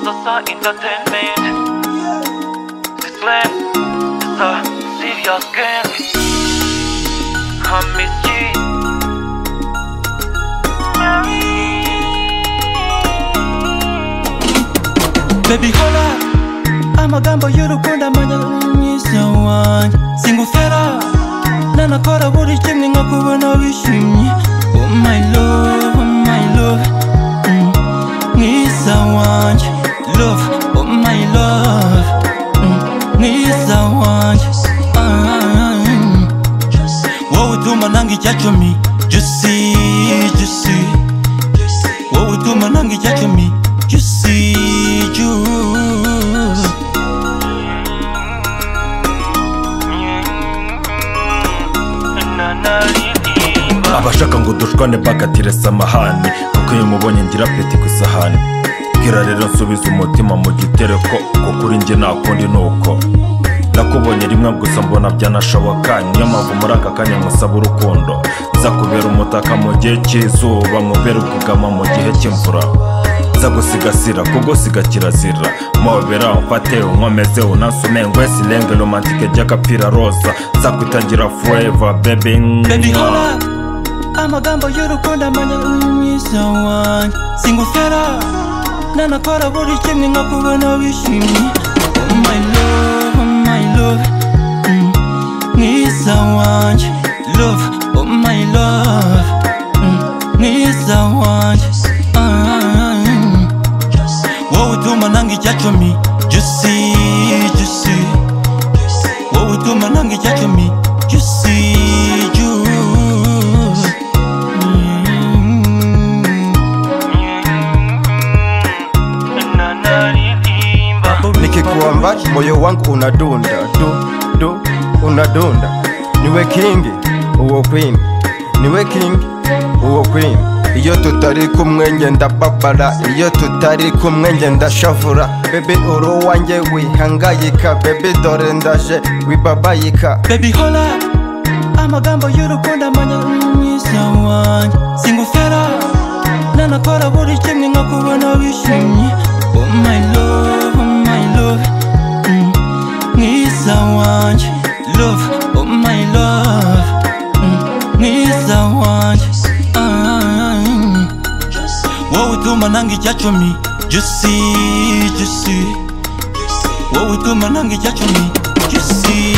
Zaza Entertainment. This glam is a serious game. HAMIS. Baby hola, amagambo y'urukundo amanya mwiza wanjye. Singufera, nanakora buri kimwe nkakubona wishimye. Oh my love, mwiza wanjye. Love, oh my love, mwiza wanjye. Wowe utuma nanga icyacumi, juicy. Wowe utuma nanga icyacumi, juicy. Abashaka ngo dushwane bakatire samahani, kuko iyo mubonye ngira peti ku isahani. Bwira rero nsubiza umutima mu gitereko, ko kuri njye nakundi nuko nakubonye rimwe gusa mbona byanashoboka. Niyo mpamvu muri aka kanya musaba urukundo, nza kubera umutaka mu gihe cy'izuba, nkubera ubwugama mu gihe cy'imvura. Nza gusigasira kugusiga kirazira, mobera mfate unkomeze unasume ngwe silenge romantike ry'agapira roza. Nza kwitangira forever baby. Baby hola, amagambo y'urukundo amanya mwiza wanjye. Singufera, nanakora buri kimwe nkakubona wishimye. Oh my love, mwiza wanjye. Love, oh my love, mwiza wanjye. Wowe utuma nanga icyacumi, juicy. Wowe utuma nanga icyacumi, juicy. Nikikuamba moyo wangu unadunda, unadunda. Niwe king, uwo queen. Niwe king, uwo queen. Iyo tutari kumwe ngenda babara, iyo tutari kumwe ngenda shavura. Baby uro wanjye wihangayika, baby dore ndaje wibabayika. Baby hola, amagambo y'urukundo amanya mwiza wanjye. Singufera, nanakora buri kimwe nkakubona wishimye. Oh my love, mwiza wanjye. Love, oh my love, mwiza wanjye. Wowe utuma nanga icyacumi, juicy. Wowe utuma nanga icyacumi, juicy.